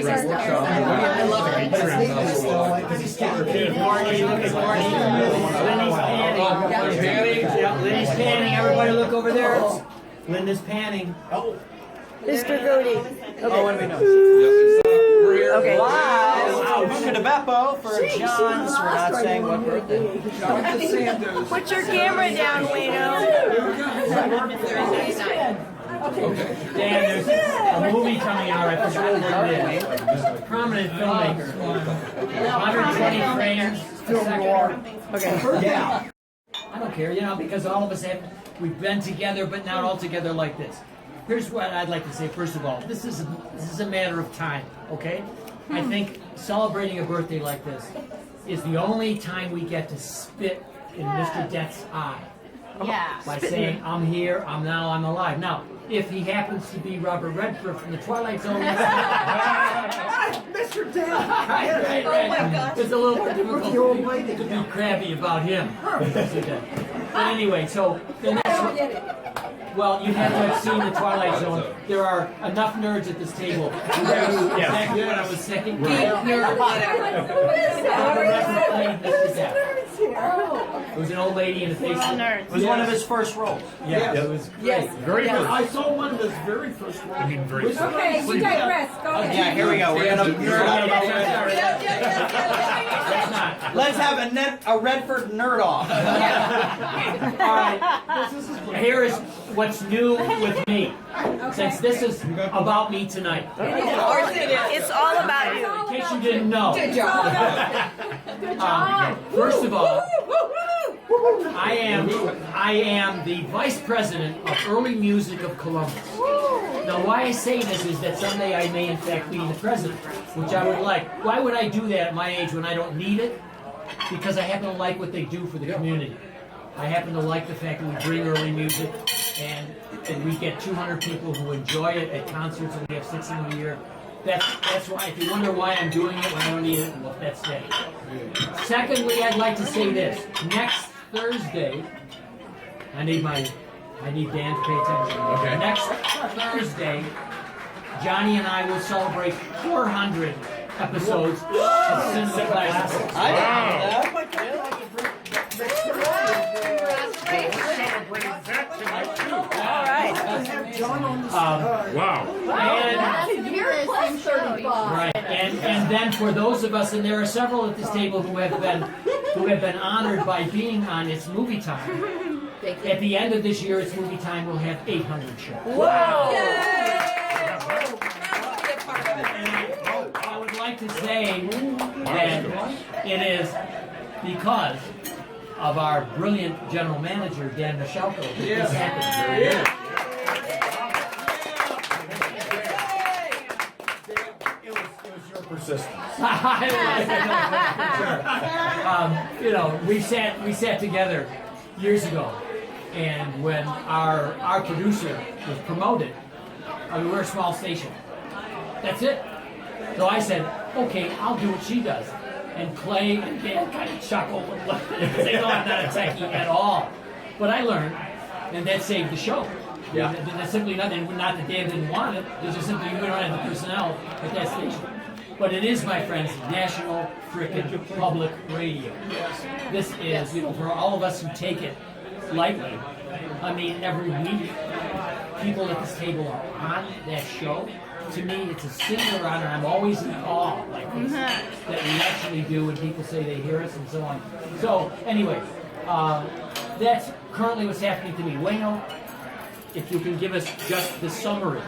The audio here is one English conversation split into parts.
I love it. Good morning. Good morning. Lindy's panning. Lindy's panning. Everybody look over there. Linda's panning. Oh. Mr. Goody. Oh, what do we know? Okay. Wow. Buca di Beppo for John's. We're not saying what birthday. DeSando's. Put your camera down, Wayno. Okay. Dan, there's a movie coming out. I forgot what it is. Prominent filmmaker. 120 frames. Okay. Yeah. I don't care, because all of us we've been together, but not all together like this. Here's what I'd like to say. First of all, this is a matter of time. Okay. I think celebrating a birthday like this is the only time we get to spit in Mr. Death's eye. Yeah. By saying, I'm here, I'm alive. Now, if he happens to be Robert Redford from the Twilight Zone, Mr. Death. right. Oh my gosh. It's a little more difficult to be crabby about him. But anyway, so the next one. Well, you have to have seen the Twilight Zone. There are enough nerds at this table. Exactly what I was saying. Nerd, It was an old lady in the face. It was one of his first roles. Yeah, it was great. Very good. I saw one of his very first ones. I mean, very good. Okay, you digress. Go ahead. Yeah, here we go. We're gonna let's have a Redford nerd off. All right. Here is what's new with me. Since this is about me tonight. It's all about you. In case you didn't know. Good job. First of all, I am the vice president of early music of Columbus. Now, why I say this is that someday I may in fact be the president, which I would like. Why would I do that at my age when I don't need it? Because I happen to like what they do for the community. I happen to like the fact that we bring early music and we get 200 people who enjoy it at concerts, and we have 6 in a year. That's why. If you wonder why I'm doing it when I don't need it, well, that's that. Secondly, I'd like to say this. Next Thursday, I need Dan to pay attention. Okay. Next Thursday, Johnny and I will celebrate 400 episodes of Cinema Classics. I didn't know that. All right. Wow. Right, and then for those of us, and there are several at this table who have been honored by being on It's Movie Time. At the end of this year, It's Movie Time will have 800 shows. Wow. I would like to say that it is because of our brilliant general manager, Dan Michalko, that this happened. Persistence. We sat together years ago, and when our producer was promoted, we're a small station. That's it. So I said, okay, I'll do what she does. And Clay and Dan kind of chuckled because they know I'm not a techie at all. But I learned, and that saved the show. Yeah. That's simply nothing. Not that Dan didn't want it. It's just simply we don't have the personnel at that station. But it is, my friends, National Frickin' Public Radio. This is, for all of us who take it lightly, I mean, every week, people at this table are on that show. To me, it's a singular honor. I'm always in awe like this, that we actually do when people say they hear us and so on. So, anyway, that's currently what's happening to me. Wayno, if you can give us just the summary.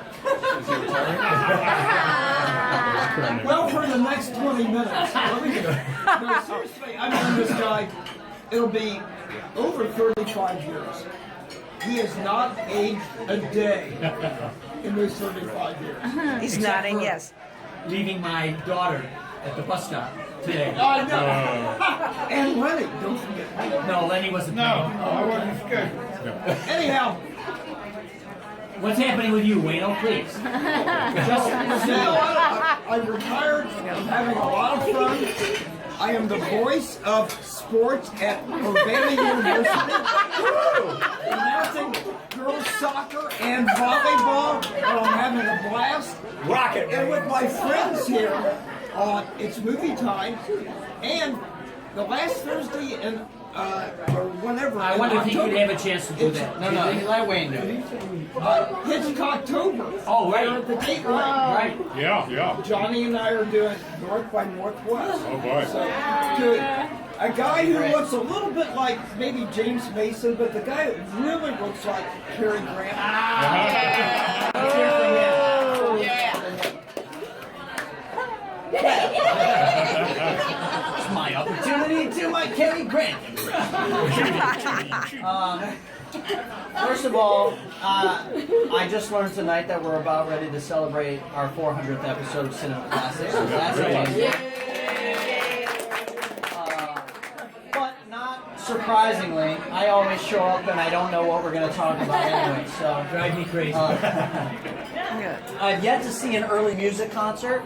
Well, for the next 20 minutes. No, seriously, I've known this guy, it'll be over 35 years. He has not aged a day in those 35 years. He's Except nodding, for yes. Leaving my daughter at the bus stop today. I know. And Lenny, don't forget. No, Lenny wasn't No, playing. I wasn't good. Anyhow, What's happening with you, Wayno? Please. Just now I retired. I'm having a lot of fun. I am the voice of sports at Urbana University. Announcing girls soccer and volleyball, and I'm having a blast. Rocket. And with my friends here, it's movie time, and the last Thursday in or whenever. I wonder if he could have a chance to do that. No, let Wayne do it. Hitchcocktober. Oh, right. At the Gateway. Right. Yeah. Johnny and I are doing North by Northwest. Oh boy. So, to a guy who looks a little bit like maybe James Mason, but the guy really looks like Cary Grant. It's my opportunity to my Cary Grant. First of all, I just learned tonight that we're about ready to celebrate our 400th episode of Cinema Classics. So that's amazing. But not surprisingly, I always show up and I don't know what we're going to talk about anyway. So Drive me crazy. I've yet to see an early music concert,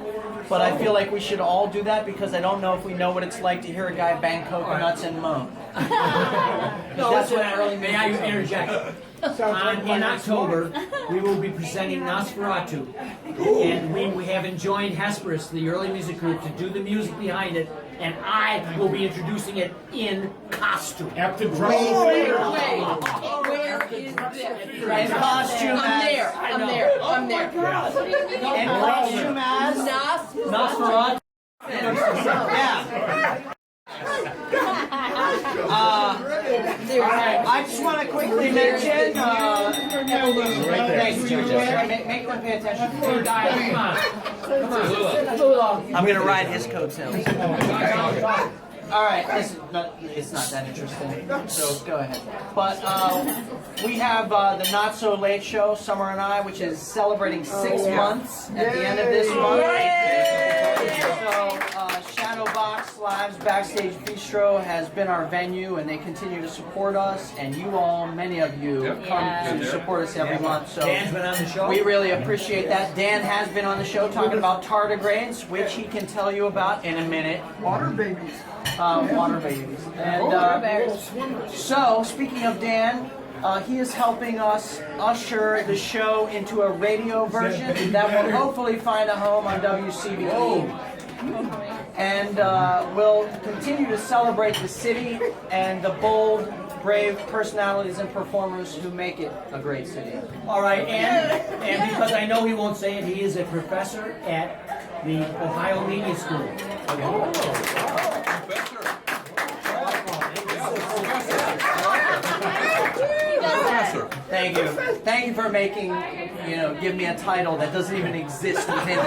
but I feel like we should all do that because I don't know if we know what it's like to hear a guy bang coconuts and moan. That's what early May I music interject? In October, we will be presenting Nosferatu. And we have enjoined Hesperus, the early music group, to do the music behind it, and I will be introducing it in costume. Captain Drum. Where is this? In costume I'm there. I'm there. In costume as Nosferatu. Yeah. I just want to quickly mention evolution. Thanks, Judge. Make them pay attention. I'm going to ride his coattails. All right, it's not that interesting, so go ahead. But we have the Not So Late Show, Summer and I, which is celebrating 6 months at the end of this month. So Shadowbox Lives Backstage Bistro has been our venue, and they continue to support us, and you all, many of you, come to support us every month. So Dan's been on the show. we really appreciate that. Dan has been on the show talking about tardigrades, which he can tell you about in a minute. Water babies. Water babies. And so, speaking of Dan, he is helping us usher the show into a radio version that will hopefully find a home on WCBE. And we'll continue to celebrate the city and the bold, brave personalities and performers who make it a great city. All right, and because I know he won't say it, he is a professor at the Ohio Media School. Thank you. Thank you for making, give me a title that doesn't even exist within me.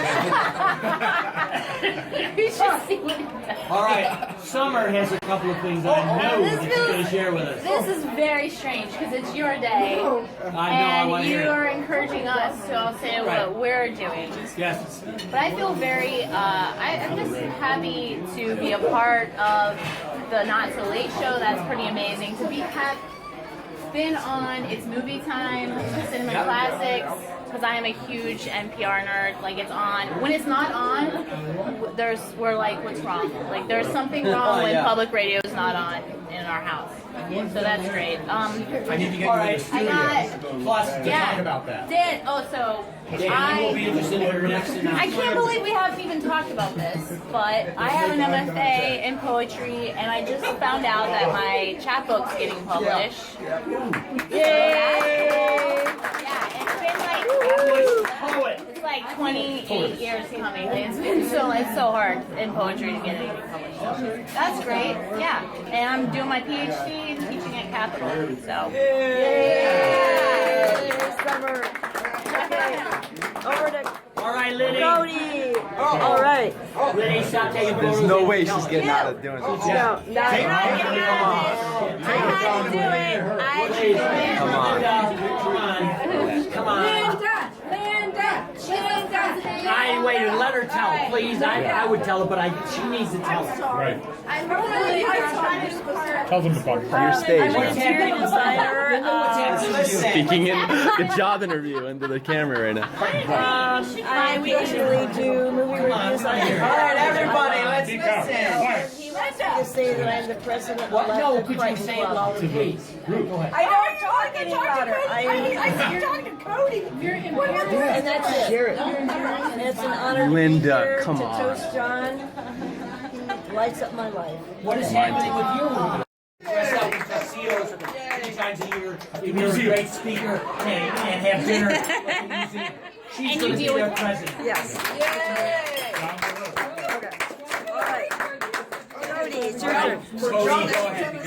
You should see what it does. All right, Summer has a couple of things that I know that she's going to share with us. This is very strange because it's your day, I know, I want and to hear you it. are encouraging us to all say Right. what we're doing. Yes. But I feel very, I'm just happy to be a part of the Not So Late show. That's pretty amazing. To have been on It's Movie Time, Cinema Classics, because I am a huge NPR nerd. Like, it's on. When it's not on, we're like, what's wrong? Like, there's something wrong when public radio is not on in our house. So that's great. I need to get All you in the right, studio. I got- Plus, to Yeah. talk about that. Dan, Dan, you will be interested in her next announcement. I can't believe we haven't even talked about this, but I have an MFA in poetry, and I just found out that my chapbook's getting published. Yay! Yeah, it's been like Poet. it's like 28 years coming. It's been so hard in poetry to get anything published. So that's great. Yeah, and I'm doing my PhD and teaching at Capital. So Yay! Summer. Over to All right, Liddy. Cody. All right. Liddy, stop taking There's photos. no way she's getting out of doing this. No, not I had to do it. Come on. I waited. Let her tell, please. I would tell her, but she needs to tell us. Right. I'm really Tell them about it. Your stage. I'm an man. interior designer. Speaking in a job interview into the camera right now. I occasionally do movie reviews on All right, everybody, let's listen. like to say that I'm the president What? of No, the could you Crichton say it Club. louder, please? Go ahead. I know, talking about her. I talked to Cody. And that's it. And it's an honor Linda, to be here come to on. toast John. He lights up my life. What is happening with you? Dress up in tuxedos 3 times a year. You're a great speaker and have dinner at the museum. She's And going you to be deal their with- president. Yes. Okay. All right. Cody, it's your turn. Cody, go ahead.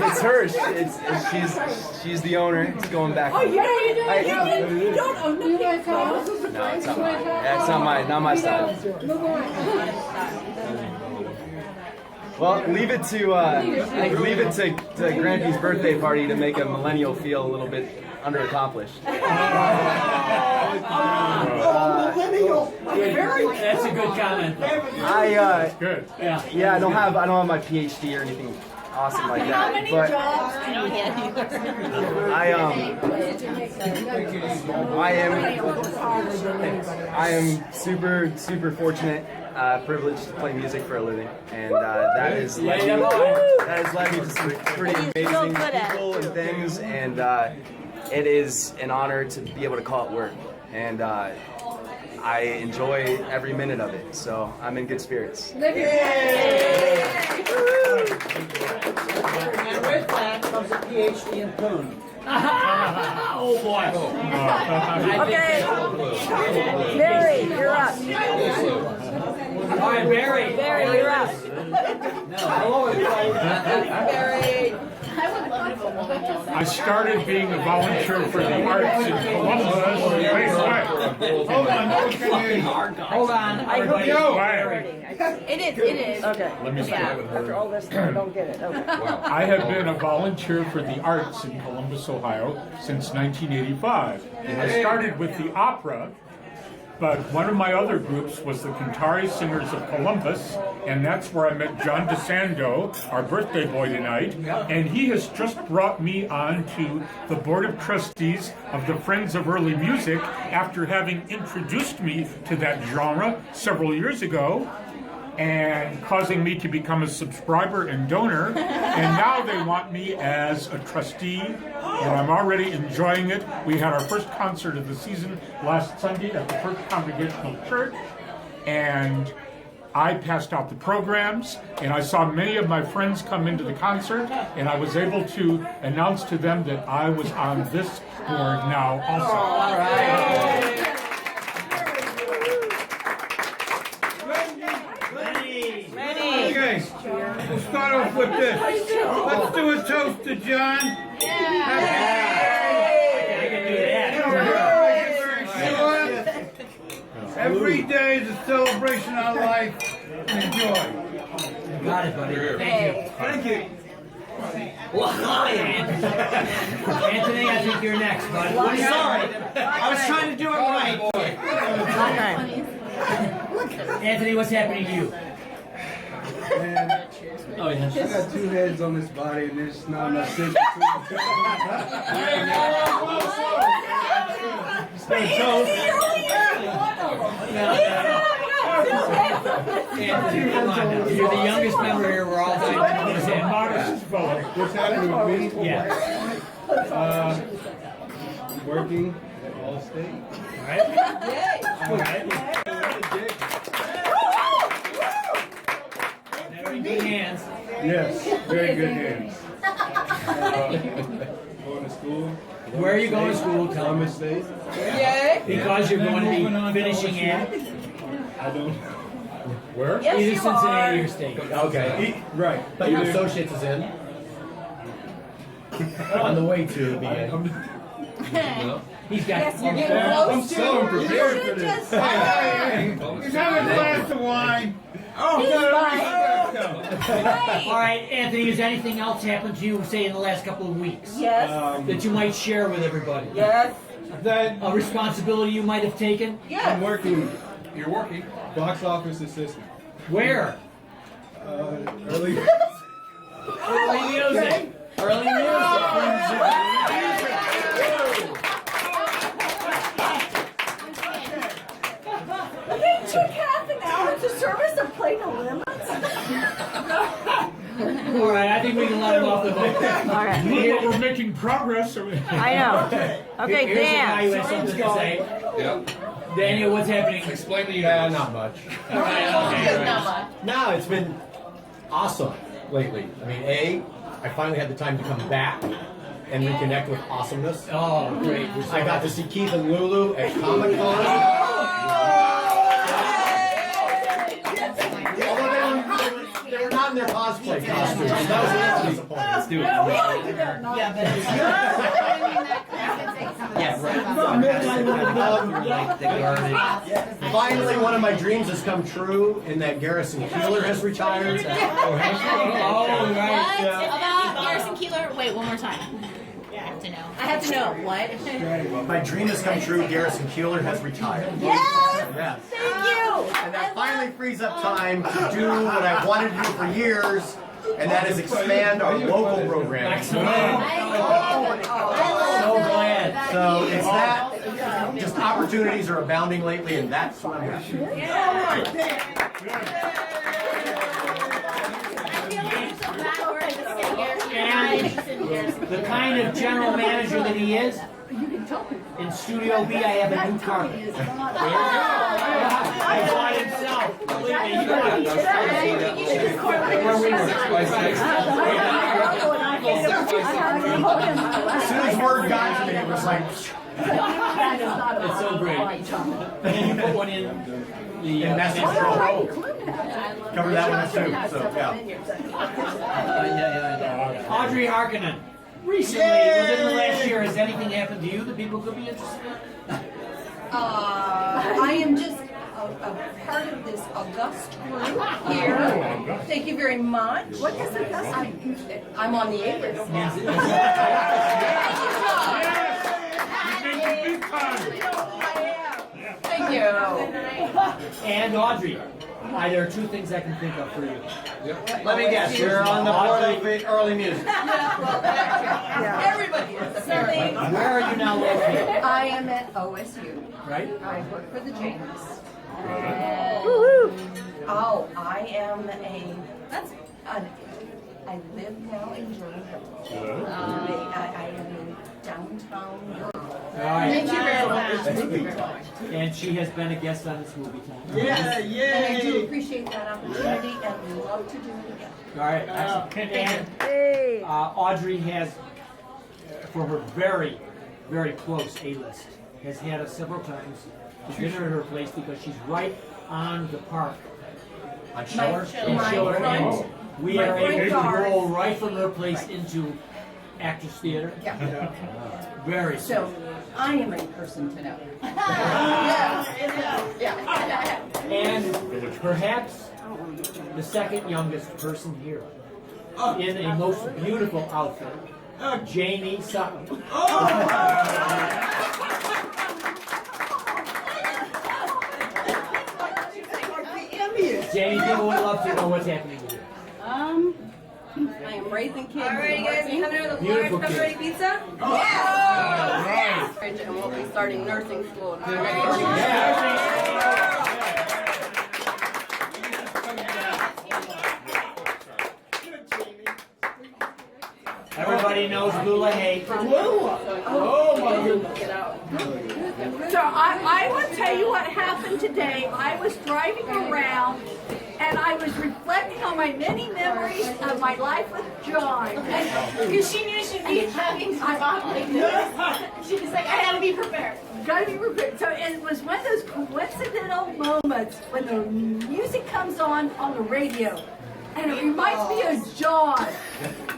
It's her. She's the owner. It's going back. You don't own the Crichton. No, it's not mine. Yeah, it's not my style. Well, leave it to Grampy's birthday party to make a millennial feel a little bit underaccomplished. Millennial. That's a good comment. Good. Yeah, I don't have my PhD or anything awesome like that. But I don't get I am super fortunate, privileged to play music for a living, and that has led me to some pretty amazing people and things, and it is an honor to be able to call it work, and I enjoy every minute of it, so I'm in good spirits. And with that comes a PhD in poon. Oh boy. Okay. Mary, you're up. All right, Barry. Mary, you're up. I would love if a woman does that. I started being a volunteer for the arts in Columbus. Hold on, everybody. It is. Okay. Let me start. After all this, I don't get it. Okay. I have been a volunteer for the arts in Columbus, Ohio since 1985. I started with the opera, but one of my other groups was the Cantari Singers of Columbus, and that's where I met John DeSando's, our birthday boy tonight, and he has just brought me on to the Board of Trustees of the Friends of Early Music after having introduced me to that genre several years ago, and causing me to become a subscriber and donor, and now they want me as a trustee, and I'm already enjoying it. We had our first concert of the season last Sunday at the First Congregational Church, and I passed out the programs, and I saw many of my friends come into the concert, and I was able to announce to them that I was on this board now also. All right. Okay, we'll start off with this. Let's do a toast to John. I can do that. Every day is a celebration of life. Enjoy. You got it, buddy. Thank you. Anthony, I think you're next, bud. Sorry, I was trying to do it right. Anthony, what's happening to you? Oh, yeah. I got 2 heads on this body and there's not enough sense Anthony, come on now. You're the youngest member here. We're all doing Modest fellow. What's happening with me? Yeah. Working at Allstate. All right. Very good hands. Yes, very good hands. Going to school. Where are you going to school? Tell Columbus State. Because you're going to be finishing at I don't. Where? either Cincinnati or State. Okay. Right. But your associates is in. On the way to be He's got. I'm so unprepared for this. He's having a glass of wine. All right, Anthony. Has anything else happened to you, say, in the last couple of weeks? Yes. That you might share with everybody? Yes. That A responsibility you might have taken? I'm working. You're working. Box office assistant. Where? Early. Early music. Early music. It's a service of plain limits. All right, I think we can let him off the hook. All right. We're making progress. I know. Okay, Here's a guy who Dan. has something to say. Yep. Daniel, what's happening? Explain to you. Not much. All right, okay, all right. No, it's been awesome lately. I mean, I finally had the time to come back and reconnect with awesomeness. Oh, great. I got to see Keith and Lulu at Comic Con. They were not in their cosplay costumes. That was a little disappointing. Let's do it. Finally, one of my dreams has come true in that Garrison Keillor has retired. Oh, right. What about Garrison Keillor? Wait, one more time. I have to know. I have to know. What? My dream has come true. Garrison Keillor has retired. Yes! Yes. Thank you! And that finally frees up time to do what I've wanted to do for years, and that is expand our local programming. So glad. So it's that, just opportunities are abounding lately, and that's what I'm doing. And the kind of general manager that he is, in Studio B, I have a new carpet. He bought himself. Believe me, he bought As soon as word got to me, it was like, It's so great. And you put one in the and that's message. cover that one too. So yeah. Audrey Harkonnen. Recently, within the last year, has anything happened to you that people could be interested in? I am just a part of this august group here. Thank you very much. What does august mean? I'm on the A-list. Thank you. And Audrey, there are two things I can think of for you. Let me guess, you're on the board of early music. Everybody is. Where are you now located? I am at OSU. Right? I work for the James. I am I live now in Georgia. I am in downtown Europe. All right. Thank you very much. And she has been a guest on this movie time. Yeah, And I do appreciate that opportunity and love to do it again. All right. And Audrey has, for her very, very close A-list, has had us several times to dinner at her place because she's right on the park. On Schiller? In Schiller, and we are able to front roll right from her place into Actors Theater. Yeah. Very So I am a person to know. And perhaps the second youngest person here in a most beautiful outfit, Jamie Sutton. Jamie, people would love to know what's happening with you. I am raising kids. All right, you guys can come here to the Beautiful Florence kids. pepperoni pizza? Right. And we'll be starting nursing school. Everybody knows Lula Hay. So I will tell you what happened today. I was driving around and I was reflecting on my many memories of my life with John. Because she knew she'd be having some talk like this. She was like, I gotta be prepared. Gotta be prepared. So it was one of those coincidental moments when the music comes on the radio. And it reminds me of John.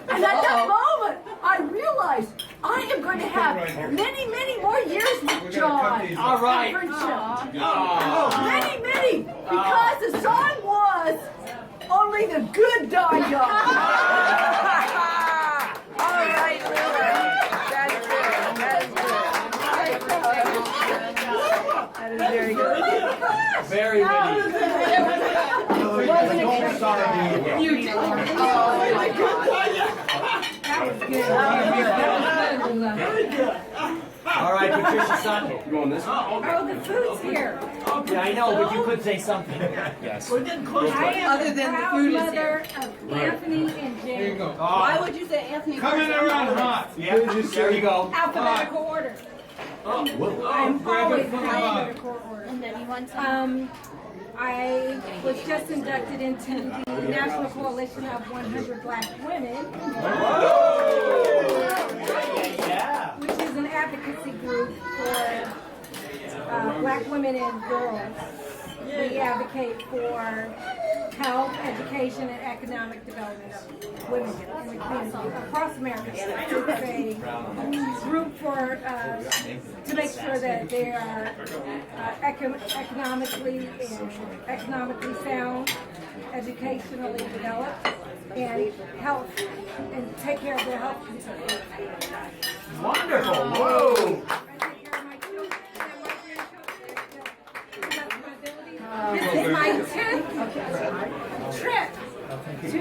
And at that moment, I realized I am going to have many, many more years with John. All right. Many, many. Because the song was Only the Good Die Young. All right, Lily. That is good. That is very good. Very witty. You did. Oh my God. That was good. All right, Patricia Sutton. You on this? Oh, the food's here. Yeah, I know, but you could say something. Yes. I am Other the than the proud food is mother of Anthony and There you James. go. Why would you say Anthony? Coming first? around hot. Yeah, there you go. Alphabetical order. I'm always in alphabetical order. And then you want some. I was just inducted into the National Coalition of 100 Black Women, Yeah. which is an advocacy group for black women and girls. We advocate for health, education, and economic development of women in the community across America. It's a group for to make sure that they are economically sound, educationally developed, and health, and take care of their health concerns. Wonderful. Whoa. This is my 10th trip to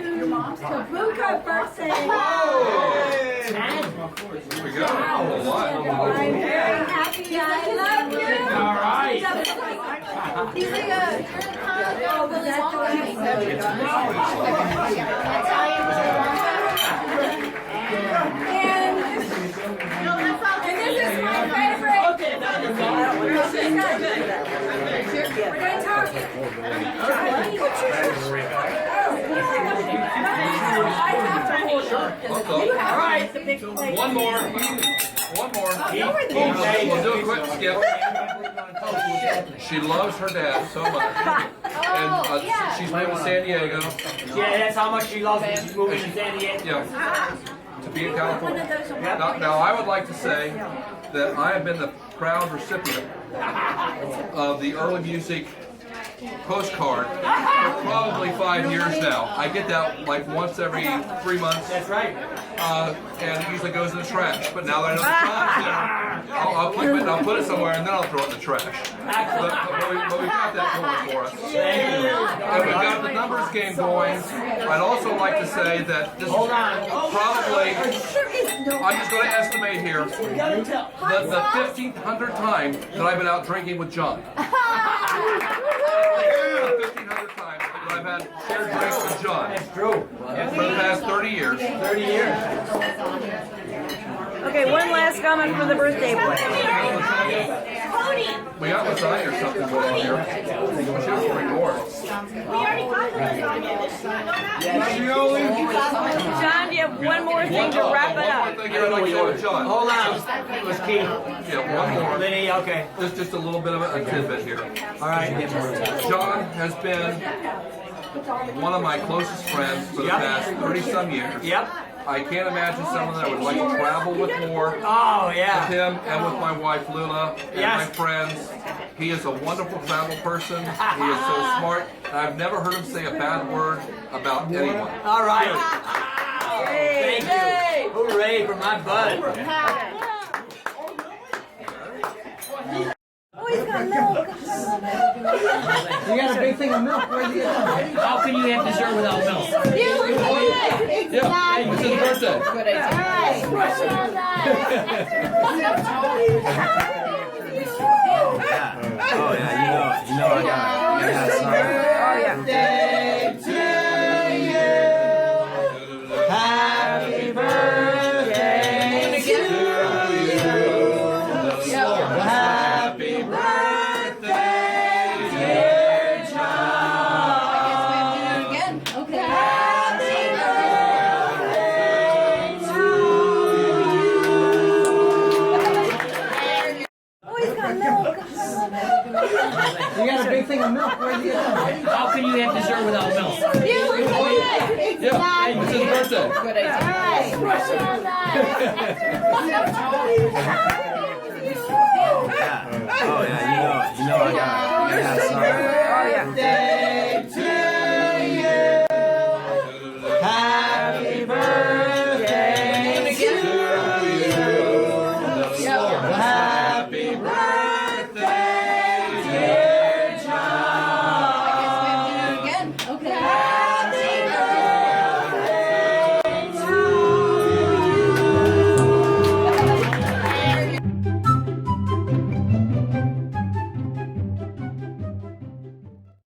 Buca birthday. Here we go. I'm very happy. I love you. All right. These are good. Oh, but that's and this is my favorite. We're going to talk. All right. One more. We'll do a quick skip. She loves her dad so much. And she's moving to San Diego. Yeah, that's how much she loves me. She's moving to San Diego. Yeah. To be in California. Now, I would like to say that I have been the proud recipient of the early music postcard for probably 5 years now. I get that like once every 3 months. That's right. And it usually goes in the trash. But now that I know the John's there, I'll keep it and I'll put it somewhere and then I'll throw it in the trash. But we've got that going for us. Thank you. And we've got the numbers game going. I'd also like to say that this is probably, I'm just going to estimate here, the 1,500th time that I've been out drinking with John. 1,500 times that I've had shared drinks with John. That's true. For the past 30 years. 30 years. Okay, one last comment from the birthday boy. We got lasagna or something going on here. We should have record. John, do you have one more thing to wrap it One more up? thing here I'd like to say to John. Hold on. It was Keith. Yeah, one more. Lenny, okay. Just a little bit of a tidbit here. All right. John has been one of my closest friends for the past 30-some years. Yep. I can't imagine someone that I would like to travel with more. Oh, With yeah. him and with my wife Lula and Yes. my friends. He is a wonderful travel person. He is so smart. And I've never heard him say a bad word about anyone. All right. Thank you. Hooray for my bud. Oh, he's got milk. You got a big thing of milk. Where'd you get that? How can you have dessert without milk? Yeah, it's his birthday. Good idea. Oh yeah, you know I gotta have some. Oh yeah. Happy birthday to you. Happy birthday, dear John. Again. Okay. Happy birthday to you. Oh, he's got milk. You got a big thing of milk. Where'd you get that? How can you have dessert without milk? Yeah, it's his birthday. Good idea. Oh yeah, you know I gotta have some. Oh yeah.